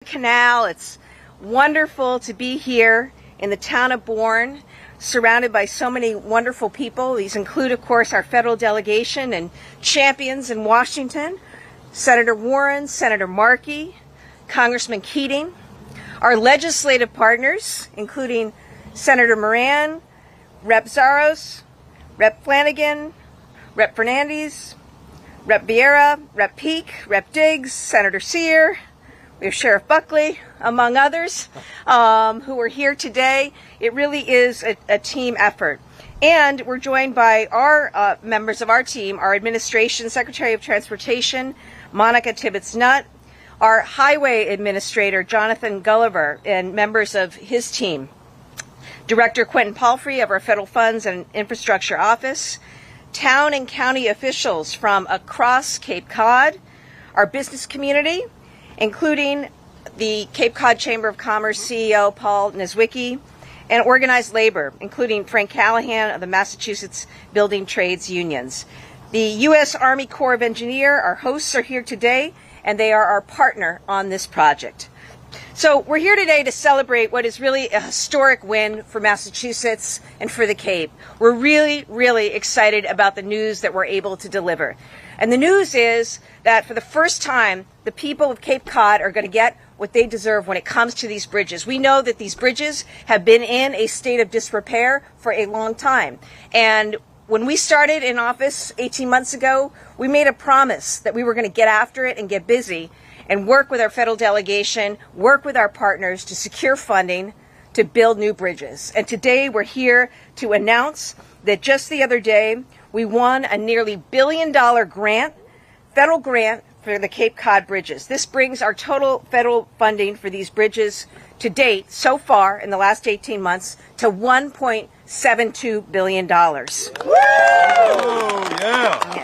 Canal. It's wonderful to be here in the town of Bourne, surrounded by so many wonderful people. These include, of course, our federal delegation and champions in Washington, Senator Warren, Senator Markey, Congressman Keating, our legislative partners, including Senator Moran, Rep. Zaros, Rep. Flanagan, Rep. Fernandez, Rep. Vieira, Rep. Peake, Rep. Diggs, Senator Sear. We have Sheriff Buckley, among others, who are here today. It really is a team effort. And we're joined by our members of our team, our administration, Secretary of Transportation, Monica Tibbetts-Nutt, our Highway Administrator, Jonathan Gulliver, and members of his team, Director Quentin Palfrey of our Federal Funds and Infrastructure Office, town and county officials from across Cape Cod, our business community, including the Cape Cod Chamber of Commerce CEO Paul Niedzwiecki, and organized labor, including Frank Callahan of the Massachusetts Building Trades Unions. The U.S. Army Corps of Engineers, our hosts, are here today, and they are our partner on this project. So we're here today to celebrate what is really a historic win for Massachusetts and for the Cape. We're really, really excited about the news that we're able to deliver. And the news is that for the first time, the people of Cape Cod are going to get what they deserve when it comes to these bridges. We know that these bridges have been in a state of disrepair for a long time. And when we started in office 18 months ago, we made a promise that we were going to get after it and get busy and work with our federal delegation, work with our partners to secure funding to build new bridges. And today we're here to announce that just the other day, we won a nearly $1 billion grant, federal grant for the Cape Cod bridges. This brings our total federal funding for these bridges to date, so far in the last 18 months, to $1.72 billion. Woo! Yeah.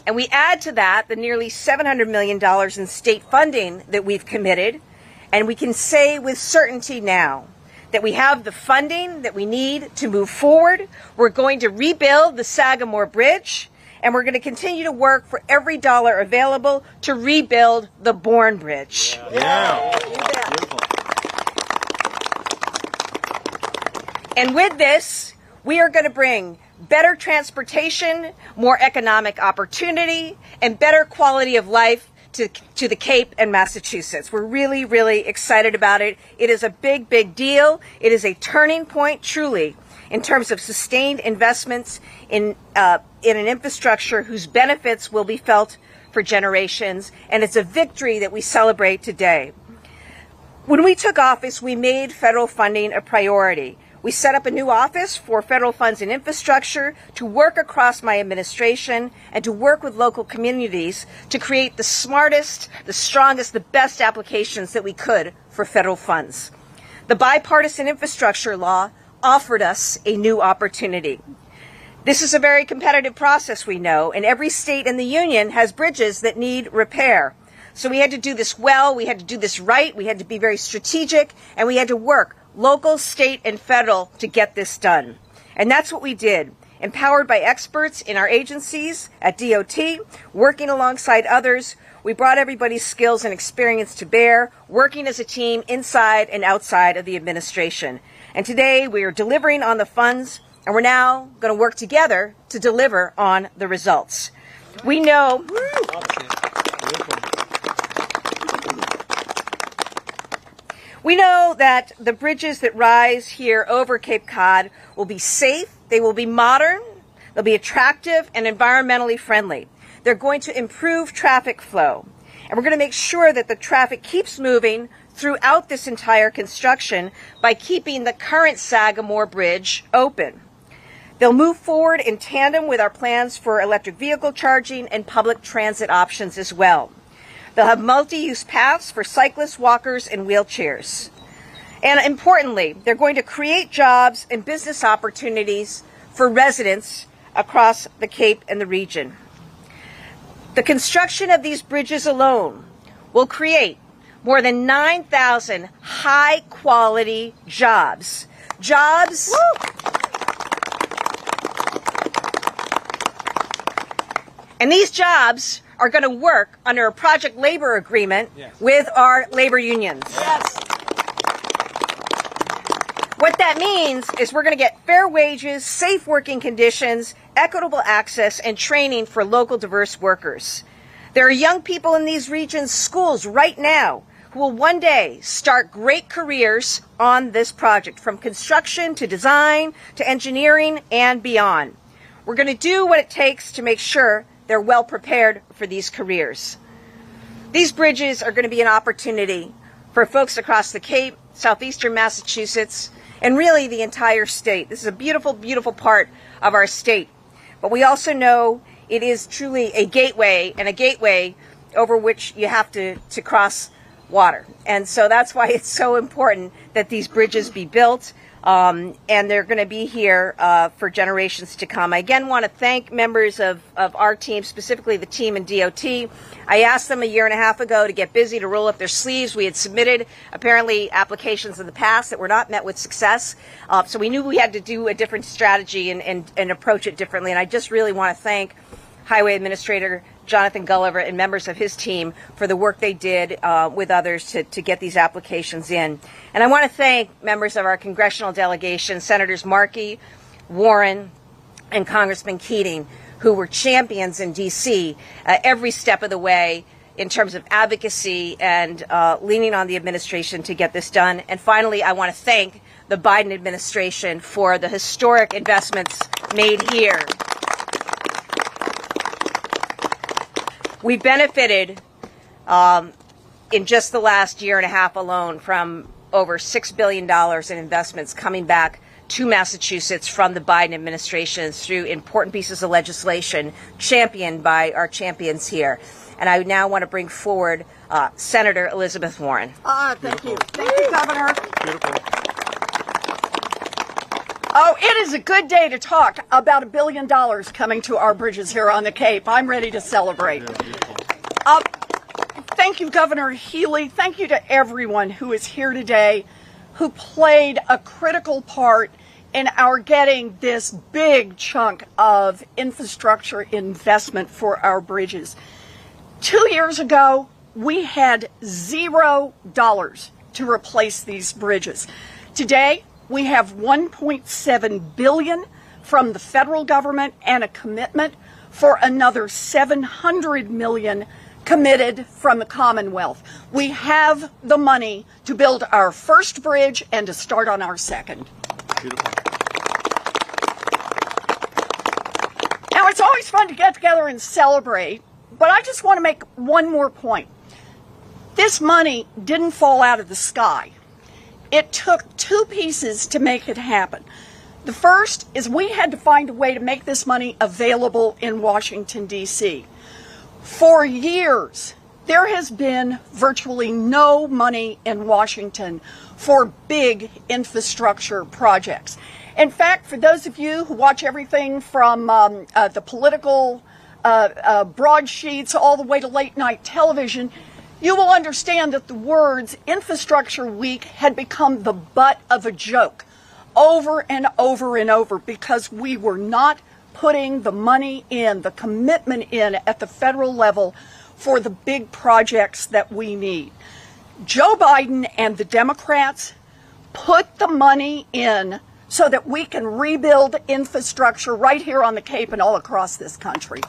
And we add to that the nearly $700 million in state funding that we've committed, and we can say with certainty now that we have the funding that we need to move forward. We're going to rebuild the Sagamore Bridge, and we're going to continue to work for every dollar available to rebuild the Bourne Bridge. Yeah. And with this, we are going to bring better transportation, more economic opportunity, and better quality of life to the Cape and Massachusetts. We're really, really excited about it. It is a big, big deal. It is a turning point, truly, in terms of sustained investments in an infrastructure whose benefits will be felt for generations, and it's a victory that we celebrate today. When we took office, we made federal funding a priority. We set up a new office for federal funds and infrastructure to work across my administration and to work with local communities to create the smartest, the strongest, the best applications that we could for federal funds. The bipartisan infrastructure law offered us a new opportunity. This is a very competitive process, we know, and every state in the union has bridges that need repair. So we had to do this well, we had to do this right, we had to be very strategic, and we had to work local, state, and federal to get this done. And that's what we did, empowered by experts in our agencies at DOT, working alongside others. We brought everybody's skills and experience to bear, working as a team inside and outside of the administration. And today we are delivering on the funds, and we're now going to work together to deliver on the results. We know that the bridges that rise here over Cape Cod will be safe, they will be modern, they'll be attractive and environmentally friendly. They're going to improve traffic flow. And we're going to make sure that the traffic keeps moving throughout this entire construction by keeping the current Sagamore Bridge open. They'll move forward in tandem with our plans for electric vehicle charging and public transit options as well. They'll have multi-use paths for cyclists, walkers, and wheelchairs. And importantly, they're going to create jobs and business opportunities for residents across the Cape and the region. The construction of these bridges alone will create more than 9,000 high-quality jobs. And these jobs are going to work under a project labor agreement with our labor unions. Yes. What that means is we're going to get fair wages, safe working conditions, equitable access, and training for local diverse workers. There are young people in these regions' schools right now who will one day start great careers on this project, from construction to design to engineering and beyond. We're going to do what it takes to make sure they're well prepared for these careers. These bridges are going to be an opportunity for folks across the Cape, southeastern Massachusetts, and really the entire state. This is a beautiful, beautiful part of our state. But we also know it is truly a gateway, and a gateway over which you have to cross water. And so that's why it's so important that these bridges be built, and they're going to be here for generations to come. I again want to thank members of our team, specifically the team in DOT. I asked them a year and a half ago to get busy, to roll up their sleeves. We had submitted, apparently, applications in the past that were not met with success. So we knew we had to do a different strategy and approach it differently. And I just really want to thank Highway Administrator Jonathan Gulliver and members of his team for the work they did with others to get these applications in. And I want to thank members of our congressional delegation, Senators Markey, Warren, and Congressman Keating, who were champions in D.C. Every step of the way in terms of advocacy and leaning on the administration to get this done. And finally, I want to thank the Biden administration for the historic investments made here. We've benefited in just the last year and a half alone from over $6 billion in investments coming back to Massachusetts from the Biden administration through important pieces of legislation championed by our champions here. And I now want to bring forward Senator Elizabeth Warren. Thank you. Thank you, Governor. Beautiful. Oh, it is a good day to talk about $1 billion coming to our bridges here on the Cape. I'm ready to celebrate. Thank you, Governor Healy. Thank you to everyone who is here today, who played a critical part in our getting this big chunk of infrastructure investment for our bridges. 2 years ago, we had $0 to replace these bridges. Today, we have $1.7 billion from the federal government and a commitment for another $700 million committed from the Commonwealth. We have the money to build our first bridge and to start on our second. Beautiful. Now, it's always fun to get together and celebrate, but I just want to make one more point. This money didn't fall out of the sky. It took two pieces to make it happen. The first is we had to find a way to make this money available in Washington, D.C. For years, there has been virtually no money in Washington for big infrastructure projects. In fact, for those of you who watch everything from the political broadsheets all the way to late night television, you will understand that the words Infrastructure Week had become the butt of a joke over and over and over because we were not putting the money in, the commitment in at the federal level for the big projects that we need. Joe Biden and the Democrats put the money in so that we can rebuild infrastructure right here on the Cape and all across this country.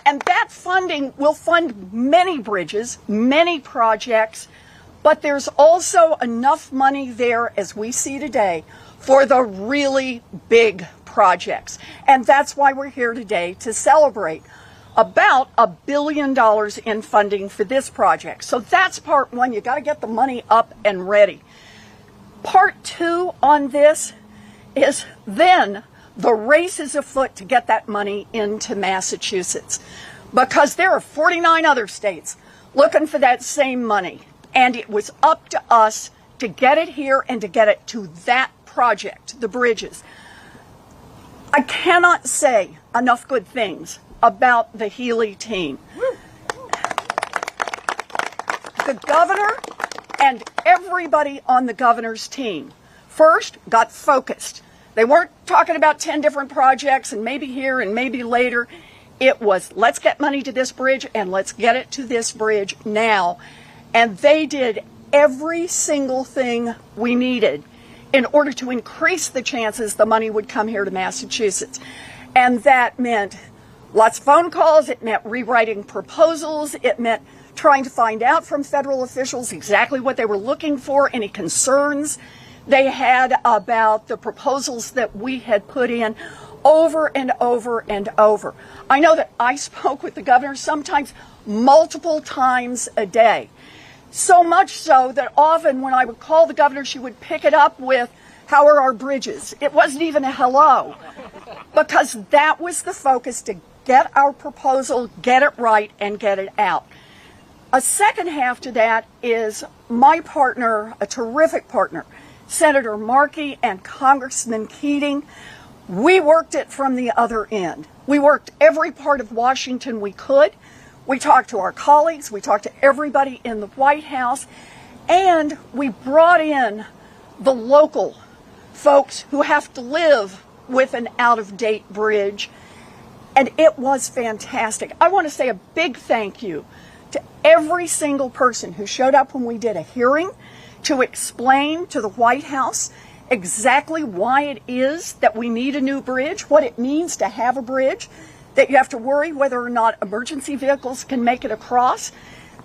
And that funding will fund many bridges, many projects, but there's also enough money there, as we see today, for the really big projects. And that's why we're here today to celebrate about $1 billion in funding for this project. So that's part one. You got to get the money up and ready. Part two on this is then the race is afoot to get that money into Massachusetts, because there are 49 other states looking for that same money. And it was up to us to get it here and to get it to that project, the bridges. I cannot say enough good things about the Healy team. The governor and everybody on the governor's team first got focused. They weren't talking about 10 different projects and maybe here and maybe later. It was, let's get money to this bridge and let's get it to this bridge now. And they did every single thing we needed in order to increase the chances the money would come here to Massachusetts. And that meant lots of phone calls. It meant rewriting proposals. It meant trying to find out from federal officials exactly what they were looking for, any concerns they had about the proposals that we had put in over and over and over. I know that I spoke with the governor sometimes multiple times a day. So much so that often when I would call the governor, she would pick it up with, "How are our bridges?" It wasn't even a hello, because that was the focus, to get our proposal, get it right, and get it out. A second half to that is my partner, a terrific partner, Senator Markey and Congressman Keating. We worked it from the other end. We worked every part of Washington we could. We talked to our colleagues, we talked to everybody in the White House, and we brought in the local folks who have to live with an out-of-date bridge, and it was fantastic. I want to say a big thank you to every single person who showed up when we did a hearing to explain to the White House exactly why it is that we need a new bridge, what it means to have a bridge, that you have to worry whether or not emergency vehicles can make it across,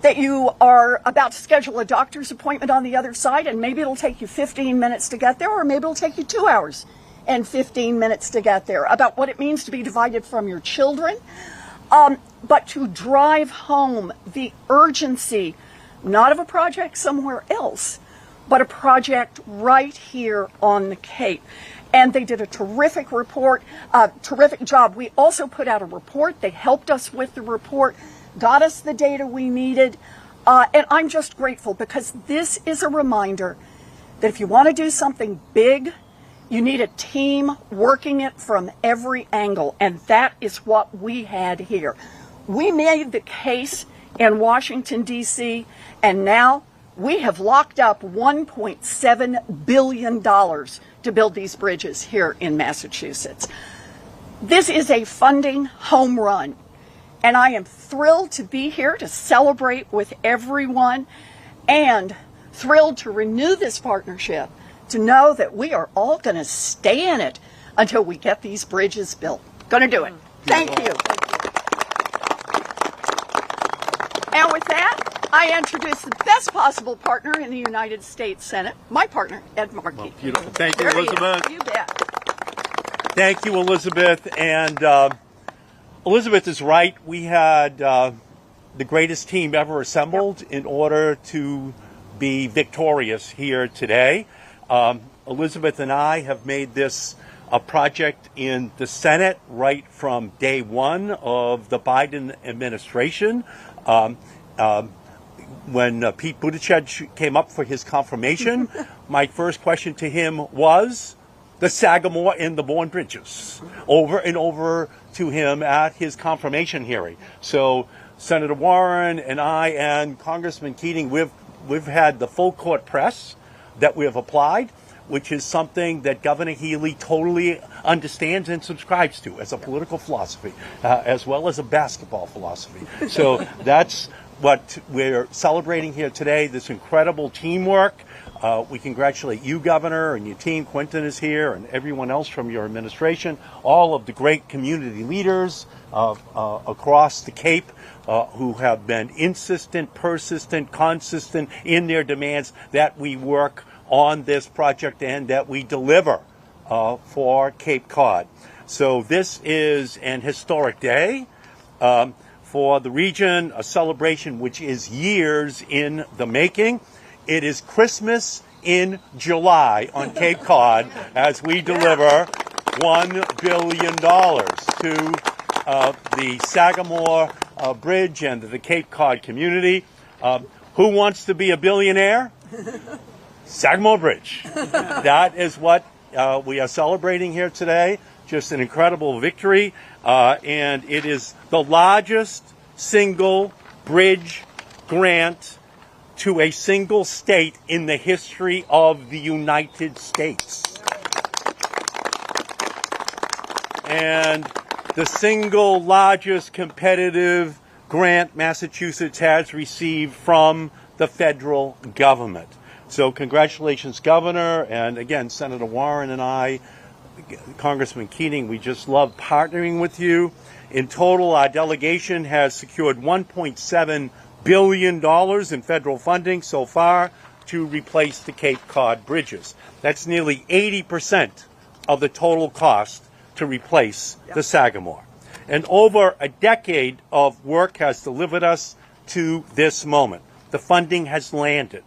that you are about to schedule a doctor's appointment on the other side and maybe it'll take you 15 minutes to get there, or maybe it'll take you 2 hours and 15 minutes to get there, about what it means to be divided from your children, but to drive home the urgency, not of a project somewhere else, but a project right here on the Cape. And they did a terrific terrific job. We also put out a report. They helped us with the report, got us the data we needed. And I'm just grateful, because this is a reminder that if you want to do something big, you need a team working it from every angle. And that is what we had here. We made the case in Washington, D.C., and now we have locked up $1.7 billion to build these bridges here in Massachusetts. This is a funding home run, and I am thrilled to be here to celebrate with everyone, and thrilled to renew this partnership, to know that we are all going to stay in it until we get these bridges built. Going to do it. Thank you. And with that, I introduce the best possible partner in the United States Senate, my partner, Ed Markey. Well, beautiful. Thank you, Elizabeth. You bet. Thank you, Elizabeth. And Elizabeth is right. We had the greatest team ever assembled in order to be victorious here today. Elizabeth and I have made this a project in the Senate right from day one of the Biden administration. When Pete Buttigieg came up for his confirmation, my first question to him was the Sagamore and the Bourne bridges, over and over to him at his confirmation hearing. So Senator Warren and I and Congressman Keating, we've had the full court press that we have applied, which is something that Governor Healy totally understands and subscribes to as a political philosophy, as well as a basketball philosophy. So that's what we're celebrating here today, this incredible teamwork. We congratulate you, Governor, and your team. Quentin is here, and everyone else from your administration, all of the great community leaders across the Cape who have been insistent, persistent, consistent in their demands that we work on this project and that we deliver for Cape Cod. So this is an historic day for the region, a celebration which is years in the making. It is Christmas in July on Cape Cod as we deliver $1 billion to the Sagamore Bridge and the Cape Cod community. Who wants to be a billionaire? Sagamore Bridge. That is what we are celebrating here today. Just an incredible victory. And it is the largest single bridge grant to a single state in the history of the United States. and the single largest competitive grant Massachusetts has received from the federal government. So congratulations, Governor, and again, Senator Warren and I, Congressman Keating, we just love partnering with you. In total, our delegation has secured $1.7 billion in federal funding so far to replace the Cape Cod bridges. That's nearly 80% of the total cost to replace the Sagamore. And over a decade of work has delivered us to this moment. The funding has landed.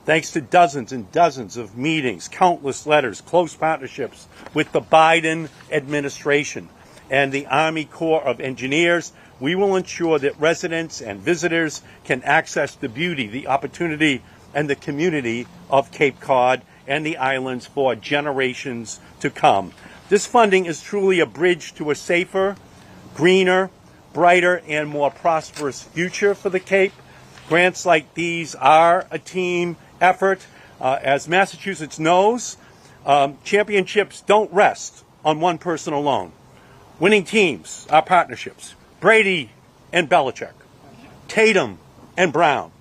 Thanks to dozens and dozens of meetings, countless letters, close partnerships with the Biden administration and the Army Corps of Engineers, we will ensure that residents and visitors can access the beauty, the opportunity, and the community of Cape Cod and the islands for generations to come. This funding is truly a bridge to a safer, greener, brighter, and more prosperous future for the Cape. Grants like these are a team effort. As Massachusetts knows, championships don't rest on one person alone. Winning teams are partnerships. Brady and Belichick, Tatum and Brown,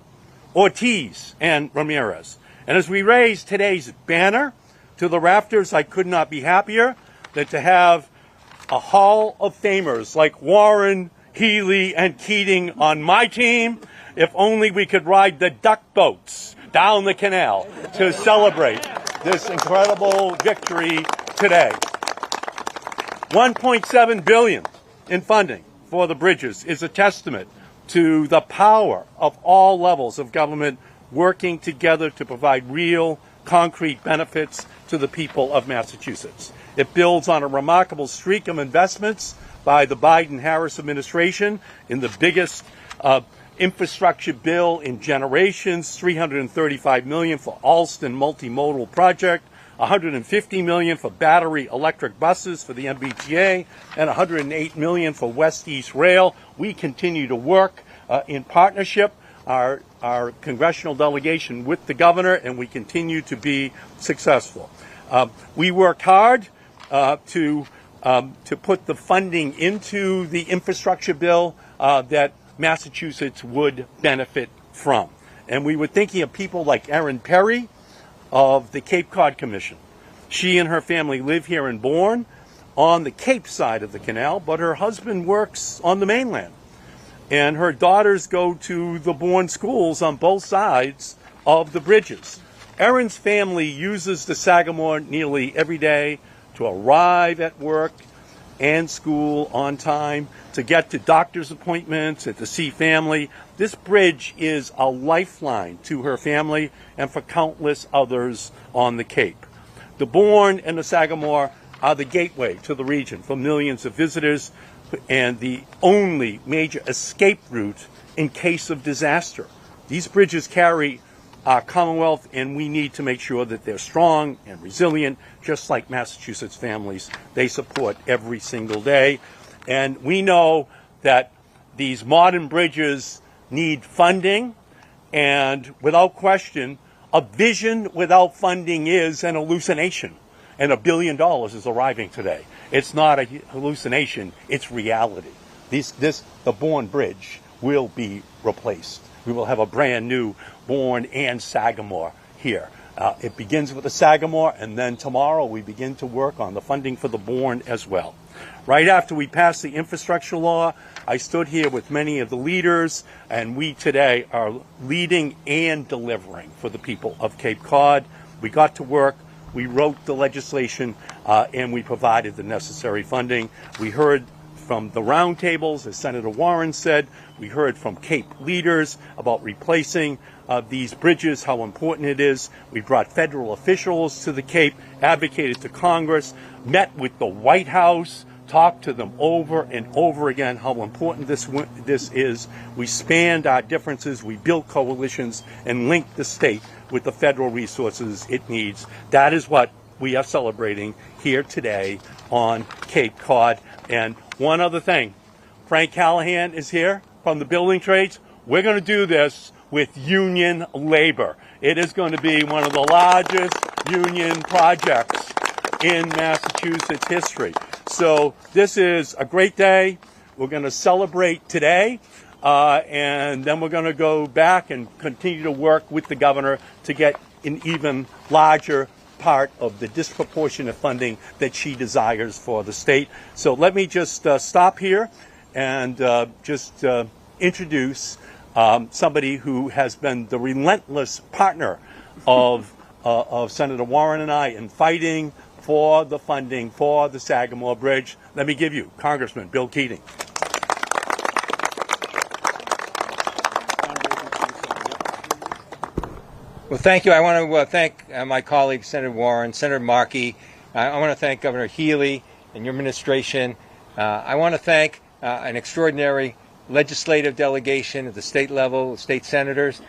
Ortiz and Ramirez. And as we raise today's banner to the rafters, I could not be happier than to have a Hall of Famers like Warren, Healy, and Keating on my team. If only we could ride the duck boats down the canal to celebrate this incredible victory today. $1.7 billion in funding for the bridges is a testament to the power of all levels of government working together to provide real, concrete benefits to the people of Massachusetts. It builds on a remarkable streak of investments by the Biden-Harris administration in the biggest infrastructure bill in generations, $335 million for Alston multimodal project, $150 million for battery electric buses for the MBTA, and $108 million for West-East Rail. We continue to work in partnership, our congressional delegation with the governor, and we continue to be successful. We worked hard to put the funding into the infrastructure bill that Massachusetts would benefit from. And we were thinking of people like Erin Perry of the Cape Cod Commission. She and her family live here in Bourne on the Cape side of the canal, but her husband works on the mainland. And her daughters go to the Bourne schools on both sides of the bridges. Erin's family uses the Sagamore nearly every day to arrive at work and school on time, to get to doctor's appointments and to see family. This bridge is a lifeline to her family and for countless others on the Cape. The Bourne and the Sagamore are the gateway to the region for millions of visitors and the only major escape route in case of disaster. These bridges carry our Commonwealth, and we need to make sure that they're strong and resilient, just like Massachusetts families they support every single day. And we know that these modern bridges need funding, and without question, a vision without funding is an hallucination. And $1 billion is arriving today. It's not a hallucination, it's reality. The Bourne Bridge will be replaced. We will have a brand new Bourne and Sagamore here. It begins with the Sagamore, and then tomorrow we begin to work on the funding for the Bourne as well. Right after we passed the infrastructure law, I stood here with many of the leaders, and we today are leading and delivering for the people of Cape Cod. We got to work, we wrote the legislation, and we provided the necessary funding. We heard from the roundtables, as Senator Warren said. We heard from Cape leaders about replacing these bridges, how important it is. We brought federal officials to the Cape, advocated to Congress, met with the White House, talked to them over and over again how important this is. We spanned our differences, we built coalitions, and linked the state with the federal resources it needs. That is what we are celebrating here today on Cape Cod. And one other thing, Frank Callahan is here from the building trades. We're going to do this with union labor. It is going to be one of the largest union projects in Massachusetts history. So this is a great day. We're going to celebrate today, and then we're going to go back and continue to work with the governor to get an even larger part of the disproportionate funding that she desires for the state. So let me just stop here and just introduce somebody who has been the relentless partner of Senator Warren and I in fighting for the funding for the Sagamore Bridge. Let me give you Congressman Bill Keating. Well, thank you. I want to thank my colleagues, Senator Warren, Senator Markey. I want to thank Governor Healy and your administration. I want to thank an extraordinary legislative delegation at the state level, state senators,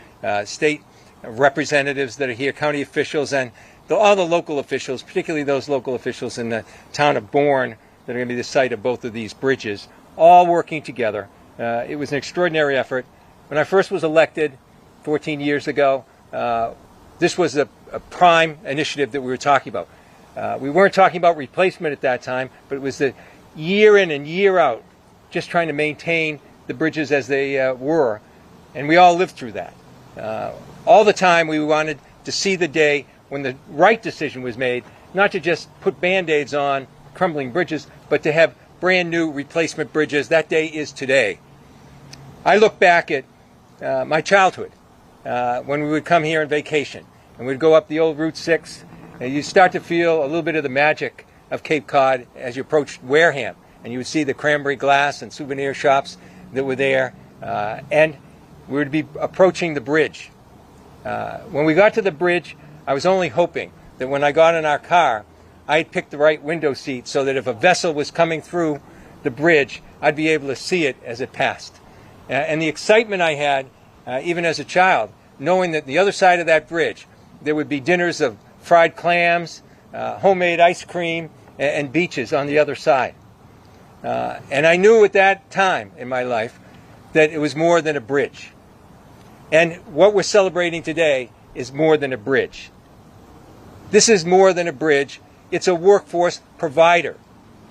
state representatives that are here, county officials, and all the local officials, particularly those local officials in the town of Bourne that are going to be the site of both of these bridges, all working together. It was an extraordinary effort. When I first was elected 14 years ago, this was a prime initiative that we were talking about. We weren't talking about replacement at that time, but it was the year in and year out, just trying to maintain the bridges as they were. And we all lived through that. All the time we wanted to see the day when the right decision was made, not to just put Band-Aids on crumbling bridges, but to have brand new replacement bridges. That day is today. I look back at my childhood, when we would come here on vacation and we'd go up the old Route 6, and you start to feel a little bit of the magic of Cape Cod as you approached Wareham, and you would see the cranberry glass and souvenir shops that were there, and we would be approaching the bridge. When we got to the bridge, I was only hoping that when I got in our car, I'd pick the right window seat so that if a vessel was coming through the bridge, I'd be able to see it as it passed. And the excitement I had, even as a child, knowing that the other side of that bridge, there would be dinners of fried clams, homemade ice cream, and beaches on the other side. And I knew at that time in my life that it was more than a bridge. And what we're celebrating today is more than a bridge. This is more than a bridge. It's a workforce provider.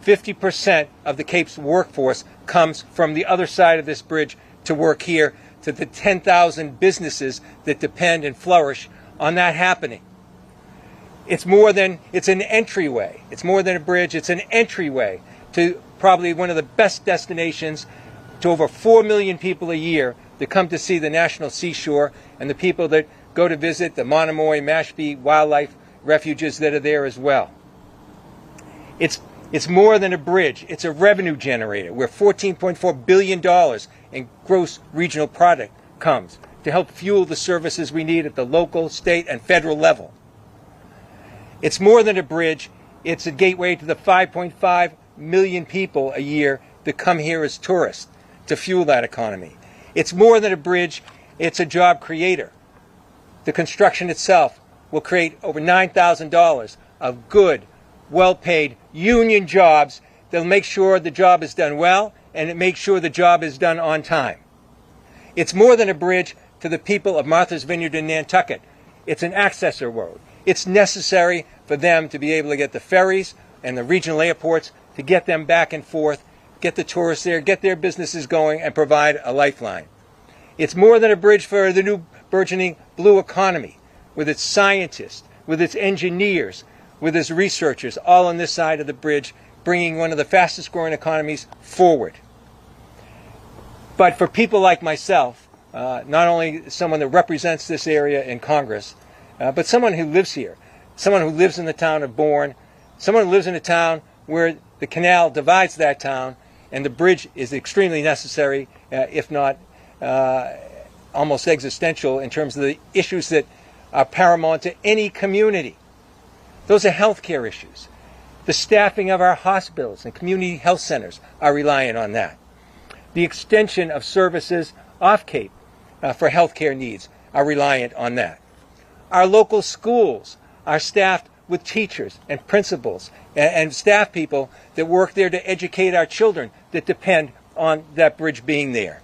50% of the Cape's workforce comes from the other side of this bridge to work here, to the 10,000 businesses that depend and flourish on that happening. It's an entryway. It's more than a bridge. It's an entryway to probably one of the best destinations, to over 4 million people a year that come to see the National Seashore, and the people that go to visit the Monomoy, Mashpee wildlife refuges that are there as well. It's more than a bridge. It's a revenue generator where $14.4 billion in gross regional product comes to help fuel the services we need at the local, state, and federal level. It's more than a bridge. It's a gateway to the 5.5 million people a year that come here as tourists to fuel that economy. It's more than a bridge. It's a job creator. The construction itself will create over $9,000 of good, well-paid union jobs that'll make sure the job is done well, and it makes sure the job is done on time. It's more than a bridge to the people of Martha's Vineyard in Nantucket. It's an accessor road. It's necessary for them to be able to get the ferries and the regional airports, to get them back and forth, get the tourists there, get their businesses going, and provide a lifeline. It's more than a bridge for the new burgeoning blue economy, with its scientists, with its engineers, with its researchers, all on this side of the bridge, bringing one of the fastest growing economies forward. But for people like myself, not only someone that represents this area in Congress, but someone who lives here, someone who lives in the town of Bourne, someone who lives in a town where the canal divides that town, and the bridge is extremely necessary, if not almost existential, in terms of the issues that are paramount to any community. Those are healthcare issues. The staffing of our hospitals and community health centers are reliant on that. The extension of services off Cape for healthcare needs are reliant on that. Our local schools are staffed with teachers and principals and staff people that work there to educate our children that depend on that bridge being there.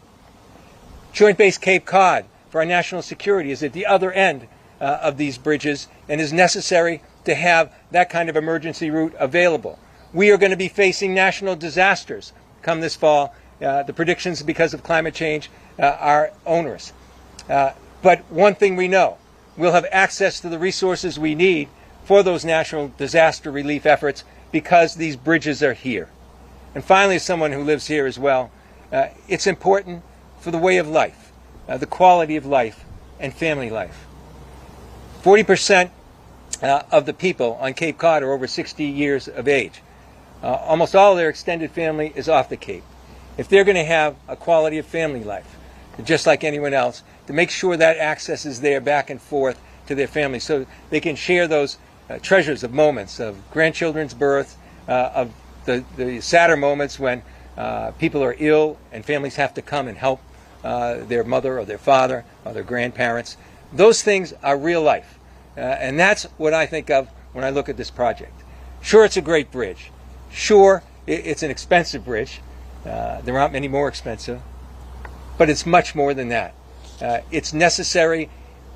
Joint Base Cape Cod for our national security is at the other end of these bridges, and is necessary to have that kind of emergency route available. We are going to be facing national disasters come this fall. The predictions because of climate change are onerous. But one thing we know, we'll have access to the resources we need for those national disaster relief efforts because these bridges are here. And finally, as someone who lives here as well, it's important for the way of life, the quality of life and family life. 40% of the people on Cape Cod are over 60 years of age. Almost all of their extended family is off the Cape. If they're going to have a quality of family life, just like anyone else, to make sure that access is there back and forth to their family so they can share those treasures of moments of grandchildren's birth, of the sadder moments when people are ill and families have to come and help their mother or their father or their grandparents. Those things are real life. And that's what I think of when I look at this project. Sure, it's a great bridge. Sure, it's an expensive bridge. There aren't many more expensive. But it's much more than that. It's necessary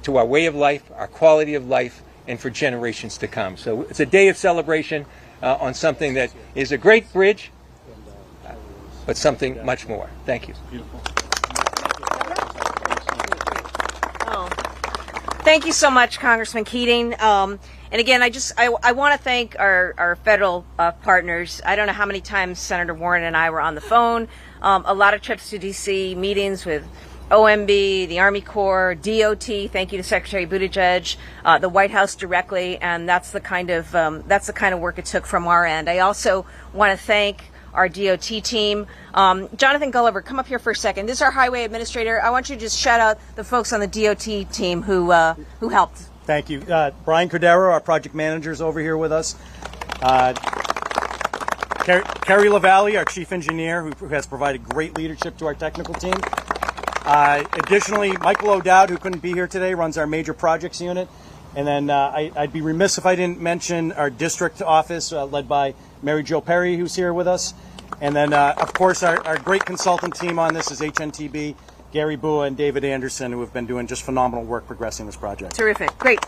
to our way of life, our quality of life, and for generations to come. So it's a day of celebration on something that is a great bridge, but something much more. Thank you. Beautiful. Oh. Thank you so much, Congressman Keating. And again, I want to thank our federal partners. I don't know how many times Senator Warren and I were on the phone. A lot of trips to D.C., meetings with OMB, the Army Corps, DOT. Thank you to Secretary Buttigieg, the White House directly, and that's the kind of work it took from our end. I also want to thank our DOT team. Jonathan Gulliver, come up here for a second. This is our highway administrator. I want you to just shout out the folks on the DOT team who helped. Thank you. Brian Cordero, our project manager, is over here with us. Kerry LaValle, our chief engineer, who has provided great leadership to our technical team. Additionally, Michael O'Dowd, who couldn't be here today, runs our major projects unit. And then I'd be remiss if I didn't mention our district office, led by Mary Jo Perry, who's here with us. And then, of course, our great consultant team on this is HNTB, Gary Bua and David Anderson, who have been doing just phenomenal work progressing this project. Terrific. Great.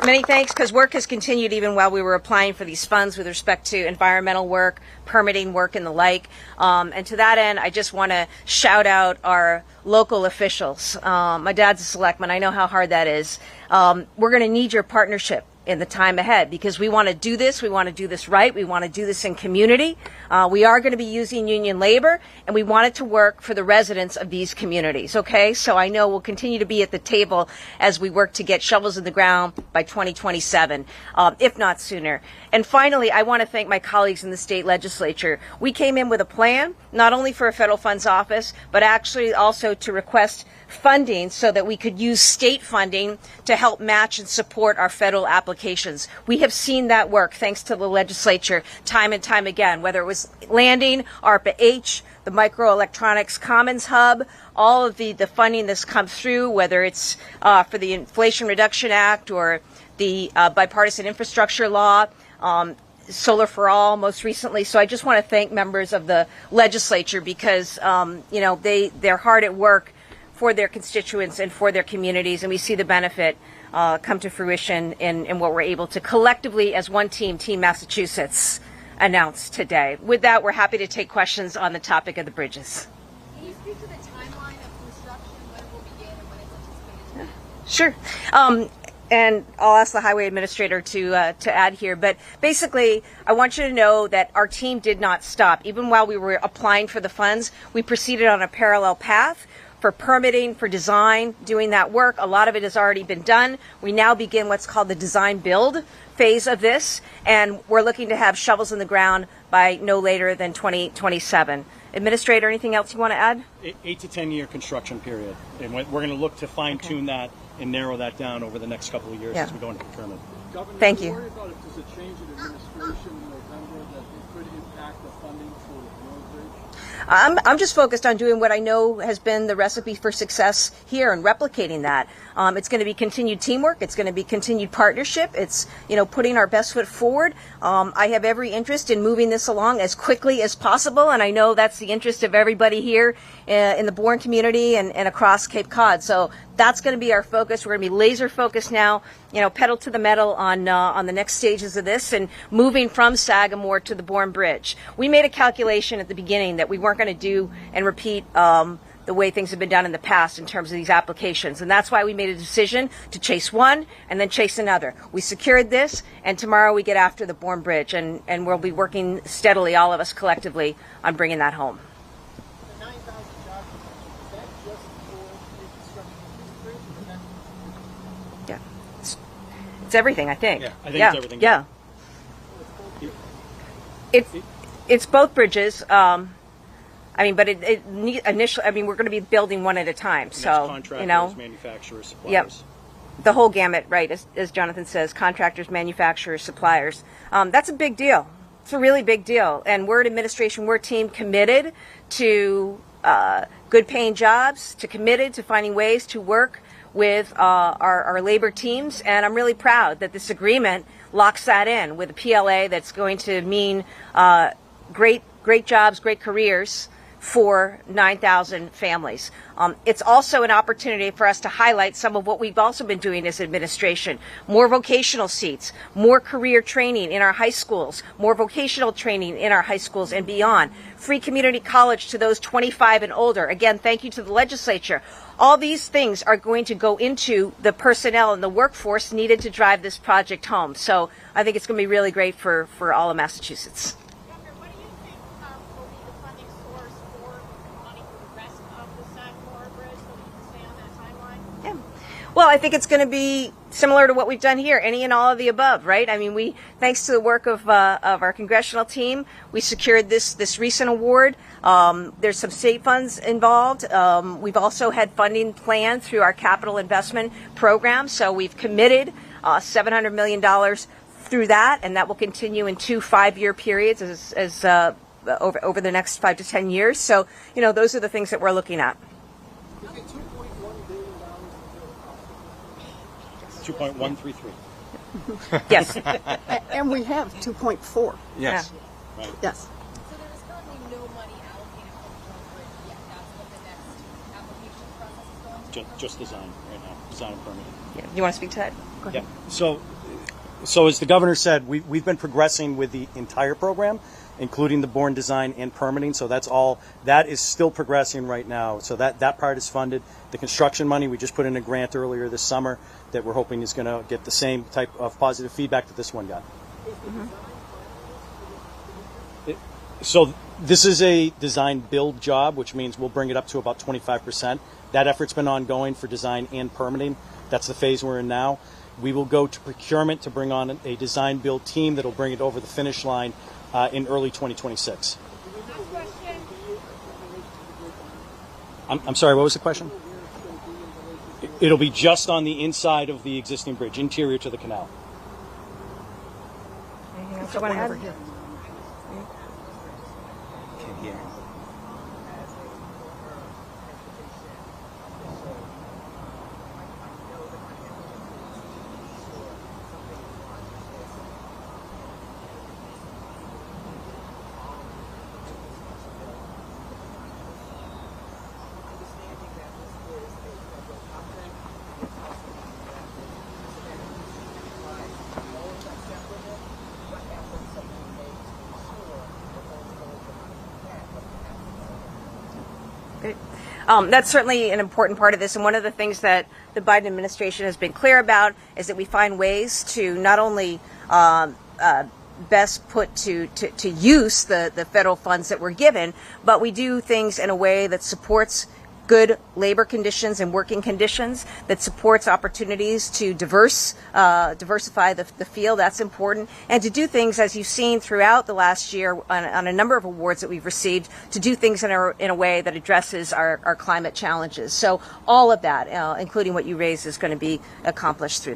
Many thanks, because work has continued even while we were applying for these funds with respect to environmental work, permitting work, and the like. And to that end, I just want to shout out our local officials. My dad's a selectman. I know how hard that is. We're going to need your partnership in the time ahead, because we want to do this. We want to do this right. We want to do this in community. We are going to be using union labor, and we want it to work for the residents of these communities. Okay, so I know we'll continue to be at the table as we work to get shovels in the ground by 2027, if not sooner. And finally, I want to thank my colleagues in the state legislature. We came in with a plan, not only for a federal funds office, but actually also to request funding so that we could use state funding to help match and support our federal applications. We have seen that work thanks to the legislature time and time again, whether it was landing, ARPA-H, the Microelectronics Commons Hub, all of the funding that's come through, whether it's for the Inflation Reduction Act or the bipartisan infrastructure law, Solar for All most recently. So I just want to thank members of the legislature because, they're hard at work for their constituents and for their communities, and we see the benefit come to fruition in what we're able to collectively as one team, Team Massachusetts, announce today. With that, we're happy to take questions on the topic of the bridges. Can you speak to the timeline of construction, when it will begin and when it's anticipated? Sure. And I'll ask the highway administrator to add here. But basically, I want you to know that our team did not stop. Even while we were applying for the funds, we proceeded on a parallel path for permitting, for design, doing that work. A lot of it has already been done. We now begin what's called the design build phase of this, and we're looking to have shovels in the ground by no later than 2027. Administrator, anything else you want to add? 8 to 10 year construction period. And we're going to look to fine tune that and narrow that down over the next couple of years as we go into procurement. Governor, Thank are you you. worried about if there's a change in administration in November that it could impact the funding for the North Bridge? I'm just focused on doing what I know has been the recipe for success here and replicating that. It's going to be continued teamwork. It's going to be continued partnership. It's, putting our best foot forward. I have every interest in moving this along as quickly as possible, and I know that's the interest of everybody here in the Bourne community and across Cape Cod. So that's going to be our focus. We're going to be laser focused now, pedal to the metal on the next stages of this and moving from Sagamore to the Bourne Bridge. We made a calculation at the beginning that we weren't going to do and repeat the way things have been done in the past in terms of these applications. And that's why we made a decision to chase one and then chase another. We secured this, and tomorrow we get after the Bourne Bridge, and we'll be working steadily, all of us collectively, on bringing that home. The 9,000 jobs, is that just for reconstruction of this bridge? Or is that Yeah. It's everything, I think. Yeah, I think it's everything. Yeah. It's both bridges. But initially, we're going to be building one at a time. So, contractors, manufacturers, suppliers. Yep. The whole gamut, right? As Jonathan says, contractors, manufacturers, suppliers. That's a big deal. It's a really big deal. And we're an administration, we're a team committed to good paying jobs, committed to finding ways to work with our labor teams. And I'm really proud that this agreement locks that in with a PLA that's going to mean great jobs, great careers for 9,000 families. It's also an opportunity for us to highlight some of what we've also been doing as administration. More vocational seats, more career training in our high schools, more vocational training in our high schools and beyond. Free community college to those 25 and older. Again, thank you to the legislature. All these things are going to go into the personnel and the workforce needed to drive this project home. So I think it's going to be really great for all of Massachusetts. Governor, what do you think will be the funding source for money for the rest of the Sagamore Bridge so we can stay on that timeline? Yeah. Well, I think it's going to be similar to what we've done here, any and all of the above, right? We, thanks to the work of our congressional team, we secured this recent award. There's some state funds involved. We've also had funding planned through our capital investment program, so we've committed $700 million through that, and that will continue in 2 5-year periods as over the next 5 to 10 years. So, those are the things that we're looking at. Is it $2.1 billion? 2.133. Yes. And we have 2.4. Yes. Yes. So there is currently no money allocated for the Bourne Bridge yet. That's what the next application process is going to be. Just design right now, design and permitting. Yeah. You want to speak to that? Go ahead. Yeah. So as the governor said, we've been progressing with the entire program, including the Bourne design and permitting. So that is still progressing right now. So that part is funded. The construction money, we just put in a grant earlier this summer that we're hoping is going to get the same type of positive feedback that this one got. So this is a design build job, which means we'll bring it up to about 25%. That effort's been ongoing for design and permitting. That's the phase we're in now. We will go to procurement to bring on a design build team that'll bring it over the finish line in early 2026. I'm sorry, what was the question? It'll be just on the inside of the existing bridge, interior to the canal. Anything else you want to add? That's certainly an important part of this, and one of the things that the Biden administration has been clear about is that we find ways to not only best put to use the federal funds that we're given, but we do things in a way that supports good labor conditions and working conditions, that supports opportunities to diversify the field. That's important. And to do things, as you've seen throughout the last year on a number of awards that we've received, to do things in a way that addresses our climate challenges. So all of that, including what you raised, is going to be accomplished through